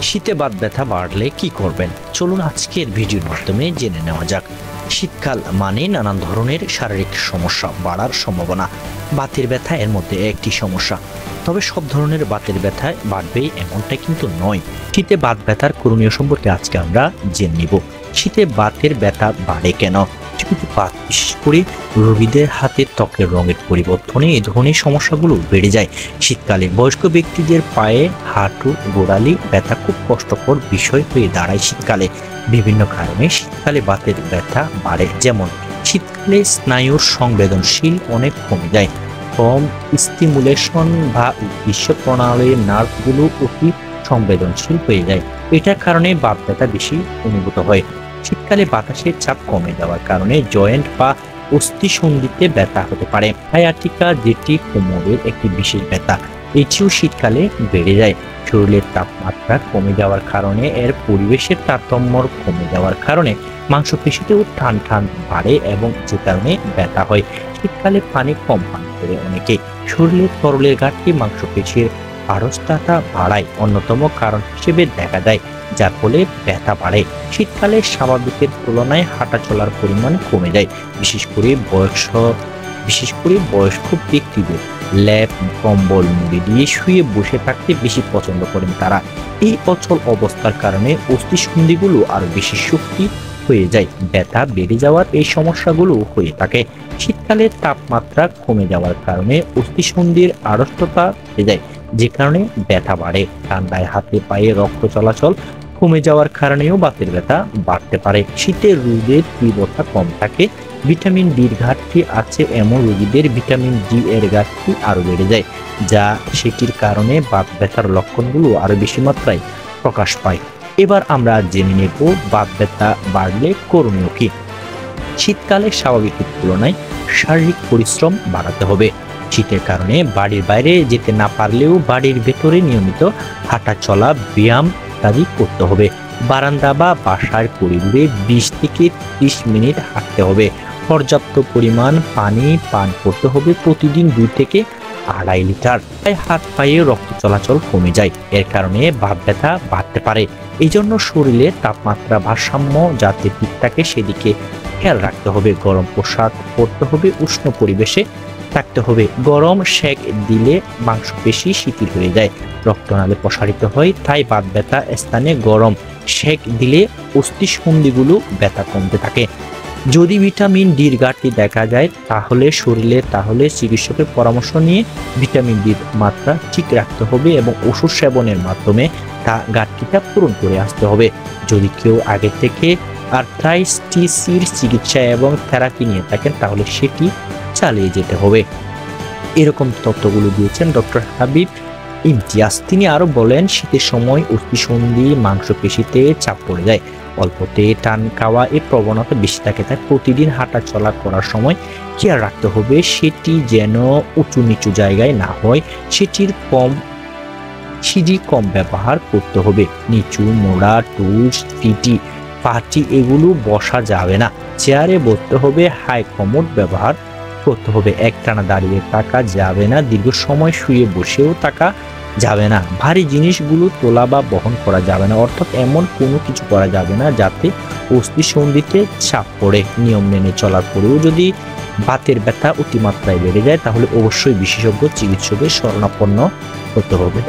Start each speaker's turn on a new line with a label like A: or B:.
A: শীতে বাত ব্যথা বাড়লে কি করবেন, চলুন আজকের ভিডিওর মাধ্যমে জেনে নেওয়া যাক। শীতকাল মানে নানান ধরনের শারীরিক সমস্যা বাড়ার সম্ভাবনা। বাতের ব্যথা এর মধ্যে একটি সমস্যা, তবে সব ধরনের বাতের ব্যথায় বাড়বেই এমনটা কিন্তু নয়। শীতে বাত ব্যথার করণীয় সম্পর্কে আজকে আমরা জেনে নিব। শীতে বাতের ব্যথা বাড়ে কেন? বাত বিশেষ করে রোগীদের হাতের ত্বকের রঙের পরিবর্তনে এই ধরনের সমস্যাগুলো বেড়ে যায়। শীতকালে বয়স্ক ব্যক্তিদের পায়ে, হাঁটু, গোড়ালি ব্যথা খুব কষ্টকর বিষয় হয়ে দাঁড়ায়। শীতকালে বিভিন্ন কারণে শীতকালে বাতের ব্যথা বাড়ে, যেমন শীতকালে স্নায়ুর সংবেদনশীল অনেক কমে যায়, কম স্টিমুলেশন বা উদ্দেশ্য প্রণালীর নার্ভগুলো অতি সংবেদনশীল হয়ে যায়। এটার কারণে বাত ব্যথা বেশি অনুভূত হয়। শীতকালে বাতাসের চাপ কমে যাওয়ার কারণে জয়েন্ট বা অস্থিসন্ধিতে ব্যথা হতে পারে। সায়াটিকা, যেটি কোমরের একটি বিশেষ ব্যথা, এটিও শীতকালে বেড়ে যায়। শরীরের তাপমাত্রা কমে যাওয়ার কারণে এর পরিবেশের তারতম্য কমে যাওয়ার কারণে মাংসপেশিতেও টান টান বাড়ে এবং যে কারণে ব্যথা হয়। শীতকালে পানি কম পান করে অনেকে শরীরের তরলের ঘাটতি মাংসপেশির আড়ষ্টতা বাড়ায় অন্যতম কারণ হিসেবে দেখা যায়, যার ফলে ব্যথা বাড়ে। শীতকালে স্বাভাবিকের তুলনায় হাঁটা চলার পরিমাণ কমে যায়, বিশেষ করে বয়স্ক ব্যক্তিদের ল্যাপ, কম্বল মুড়ি দিয়ে শুয়ে বসে থাকতে বেশি পছন্দ করেন তারা। এই অচল অবস্থার কারণে অস্থিসন্ধিগুলো আরো বেশি শক্তি হয়ে যায়, ব্যথা বেড়ে যাওয়ার এই সমস্যাগুলো হয়ে থাকে। শীতকালে তাপমাত্রা কমে যাওয়ার কারণে অস্থিসন্ধির আড়ষ্টতা বেড়ে যায়, যে কারণে ব্যথা বাড়ে। ঠান্ডায় হাতে পায়ে রক্ত চলাচল কমে যাওয়ার কারণেও বাতের ব্যথা বাড়তে পারে। শীতে রোদের তীব্রতা কম থাকে, ভিটামিন ডির ঘাটতি আছে এমন রোগীদের ভিটামিন ডি এর ঘাটতি আরো বেড়ে যায়, যা সেটির কারণে বাত ব্যথার লক্ষণগুলো আরো বেশি মাত্রায় প্রকাশ পায়। এবার আমরা জেনে নেব বাত ব্যথা বাড়লে করণীয় কি। শীতকালে স্বাভাবিকের তুলনায় শারীরিক পরিশ্রম বাড়াতে হবে। শীতের কারণে বাড়ির বাইরে যেতে না পারলেও বাড়ির ভেতরে নিয়মিত হাঁটা চলা, ব্যায়াম ইত্যাদি করতে হবে। বারান্দা বা বাসার করিডোরে 20 থেকে 30 মিনিট হাঁটতে হবে। পর্যাপ্ত পরিমাণ পানি পান করতে হবে, প্রতিদিন 2 থেকে 2.5 লিটার। হাত পায়ে রক্ত চলাচল কমে যায়, এর কারণে বাত ব্যথা বাড়তে পারে। এই জন্য শরীরের তাপমাত্রা ভারসাম্য যাতে ঠিক থাকে সেদিকে খেয়াল রাখতে হবে। গরম পোশাক পরতে হবে, উষ্ণ পরিবেশে থাকতে হবে। গরম সেক দিলে মাংসপেশি শিথিল হয়ে যায়, রক্তনালী প্রসারিত হয়, তাই বাত ব্যথা স্থানে গরম সেক দিলে অস্থিসন্ধিগুলো ব্যথা কমতে থাকে। যদি ভিটামিন ডির ঘাটতি দেখা যায় তাহলে চিকিৎসকের পরামর্শ নিয়ে ভিটামিন ডির মাত্রা ঠিক রাখতে হবে এবং ওষুধ সেবনের মাধ্যমে তা ঘাটতিটা পূরণ করে আসতে হবে। যদি কেউ আগে থেকে আর্থ্রাইটিসের চিকিৎসা এবং থেরাপি নিয়ে থাকেন তাহলে সেটি চালিয়ে যেতে হবে। এরকম তথ্যগুলো দিয়েছেন ডক্টর হাবিব ইমতিয়াজ। তিনি আরো বলেন, শীতের সময় অস্থিসন্ধি মাংসপেশিতে চাপ পড়ে যায়, অল্পতে টান খাওয়া এই প্রবণতা বেশি থাকে, তাই প্রতিদিন হাঁটা চলা করার সময় খেয়াল রাখতে হবে সেটি যেন উঁচু নিচু জায়গায় না হয়। সিঁড়ি কম ব্যবহার করতে হবে। নিচু, মোড়া, টুলস, পাটি এগুলো বসা যাবে না। চেয়ারে বসতে হবে, হাই কমোড ব্যবহার করতে হবে। একটানা দাঁড়িয়ে থাকা যাবে না, দীর্ঘ সময় শুয়ে বসেও থাকা যাবে না। ভারী জিনিসগুলো তোলা বা বহন করা যাবে না, অর্থাৎ এমন কোনো কিছু করা যাবে না যাতে অস্থিসন্ধিতে চাপ পড়ে। নিয়ম মেনে চলার পরেও যদি বাতের ব্যথা অতিমাত্রায় বেড়ে যায় তাহলে অবশ্যই বিশেষজ্ঞ চিকিৎসকের শরণাপন্ন হতে হবে।